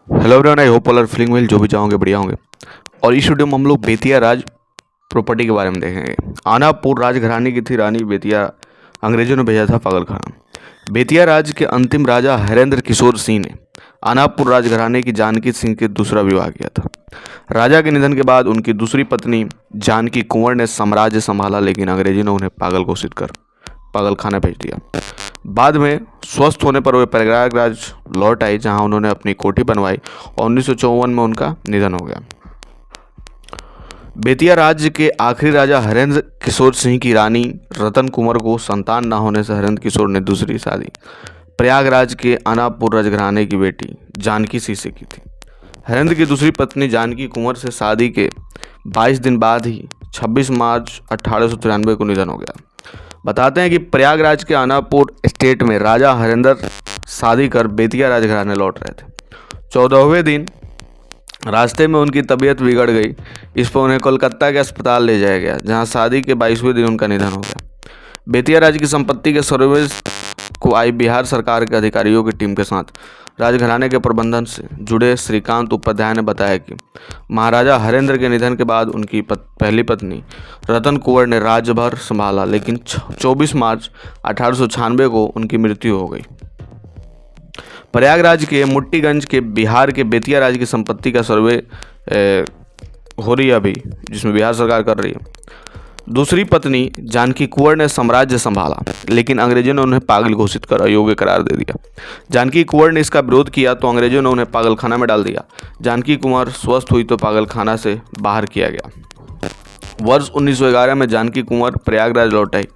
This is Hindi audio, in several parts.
Hello everyone, I hope all are feeling well. जो भी चाहोगे बढ़िया होंगे। और इस वीडियो में हम लोग बेतिया राज प्रॉपर्टी के बारे में देखेंगे। आनापुर राजघराने की थी रानी बेतिया, अंग्रेजों ने भेजा था पागलखाना। बेतिया राज के अंतिम राजा हरेंद्र किशोर सिंह ने आनापुर राजघराने की जानकी सिंह के दूसरा विवाह किया था। राजा के निधन के बाद उनकी दूसरी पत्नी जानकी कुंवर ने साम्राज्य संभाला, लेकिन अंग्रेजों ने उन्हें पागल घोषित कर पागलखाना भेज दिया। बाद में स्वस्थ होने पर वे प्रयागराज लौट आई, जहां उन्होंने अपनी कोठी बनवाई और 1954 में उनका निधन हो गया। बेतिया राज्य के आखिरी राजा हरेंद्र किशोर सिंह की रानी रतन कुंवर को संतान न होने से हरेंद्र किशोर ने दूसरी शादी प्रयागराज के आनापुर राजघराने की बेटी जानकी सिंह से की थी। हरेंद्र की दूसरी पत्नी जानकी कुंवर से शादी के 22 दिन बाद ही 26 मार्च 1893 को निधन हो गया। बताते हैं कि प्रयागराज के आनापुर स्टेट में राजा हरेंद्र शादी कर बेतिया राजघराने लौट रहे थे। 14वें दिन रास्ते में उनकी तबीयत बिगड़ गई। इस पर उन्हें कोलकाता के अस्पताल ले जाया गया, जहां शादी के 22वें दिन उनका निधन हो गया। बेतिया राज की संपत्ति के सर्वे को आई बिहार सरकार के अधिकारियों की टीम के साथ राजघराने के प्रबंधन से जुड़े श्रीकांत उपाध्याय ने बताया कि महाराजा हरेंद्र के निधन के बाद उनकी पहली पत्नी रतन कुंवर ने राज्यभार संभाला, लेकिन 24 मार्च 1896 को उनकी मृत्यु हो गई। प्रयागराज के मुट्टीगंज के बिहार के बेतिया राज की संपत्ति का सर्वे हो रही है अभी, जिसमें बिहार सरकार कर रही है। दूसरी पत्नी जानकी कुंवर ने साम्राज्य संभाला, लेकिन अंग्रेजों ने उन्हें पागल घोषित कर अयोग्य करार दे दिया। जानकी कुंवर ने इसका विरोध किया तो अंग्रेजों ने उन्हें पागलखाना में डाल दिया। जानकी कुंवर स्वस्थ हुई तो पागलखाना से बाहर किया गया। वर्ष 1911 में जानकी कुंवर प्रयागराज लौट आई।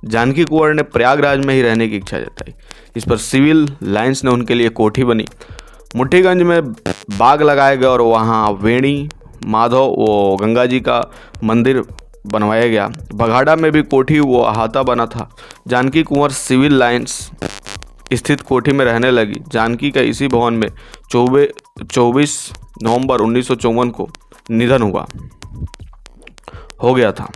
जानकी कुंवर ने प्रयागराज में ही रहने की इच्छा जताई। इस पर सिविल लाइन्स ने उनके लिए कोठी बनी। मुट्ठीगंज में बाग लगाए गए और वहाँ वेणी माधव व गंगा जी का मंदिर बनवाया गया। बघाड़ा में भी कोठी व अहाता बना था। जानकी कुंवर सिविल लाइन्स स्थित कोठी में रहने लगी। जानकी का इसी भवन में 24 नवंबर 1954 को निधन हो गया था।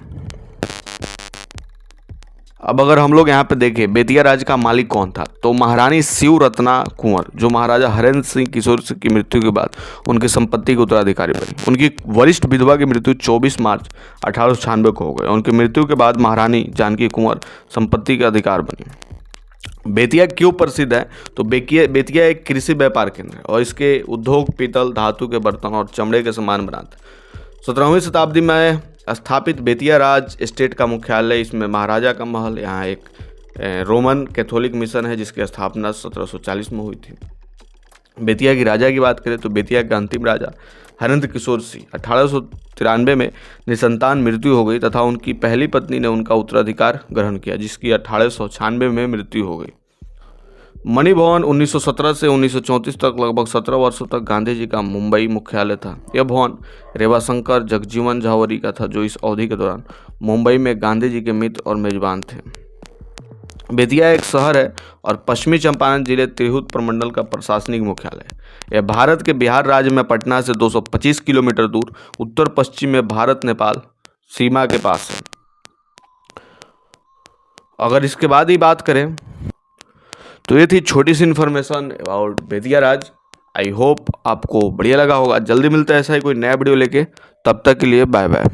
अब अगर हम लोग यहाँ पे देखें बेतिया राज का मालिक कौन था, तो महारानी शिव रत्ना कुंवर, जो महाराजा हरेंद्र सिंह किशोर की मृत्यु के बाद उनकी संपत्ति के उत्तराधिकारी बनी। उनकी वरिष्ठ विधवा की मृत्यु 24 मार्च 1896 को हो गई। उनकी मृत्यु के बाद महारानी जानकी कुंवर संपत्ति का अधिकार बनी। बेतिया क्यों प्रसिद्ध है, तो बेतिया एक कृषि व्यापार केंद्र है और इसके उद्योग पीतल, धातु के बर्तन और चमड़े के सामान बनाते हैं। 17वीं शताब्दी में स्थापित बेतिया राज स्टेट का मुख्यालय, इसमें महाराजा का महल, यहाँ एक रोमन कैथोलिक मिशन है जिसकी स्थापना 1740 में हुई थी। बेतिया की राजा की बात करें तो बेतिया के अंतिम राजा हरेंद्र किशोर सिंह 1893 में निसंतान मृत्यु हो गई तथा उनकी पहली पत्नी ने उनका उत्तराधिकार ग्रहण किया, जिसकी 1896 में मृत्यु हो गई। मणि भवन 1917 से 1934 तक लगभग 17 वर्षों तक गांधी जी का मुंबई मुख्यालय था। यह भवन रेवाशंकर जगजीवन झावरी का था, जो इस अवधि के दौरान मुंबई में गांधी जी के मित्र और मेजबान थे। बेतिया एक शहर है और पश्चिमी चंपारण जिले तिरहुत प्रमंडल का प्रशासनिक मुख्यालय है। यह भारत के बिहार राज्य में पटना से 225 किलोमीटर दूर उत्तर पश्चिम में भारत नेपाल सीमा के पास है। अगर इसके बाद ही बात करें तो ये थी छोटी सी information about Bettiah Raj. I hope आपको बढ़िया लगा होगा। जल्दी मिलता है ऐसा ही कोई नया वीडियो लेके, तब तक के लिए बाय बाय।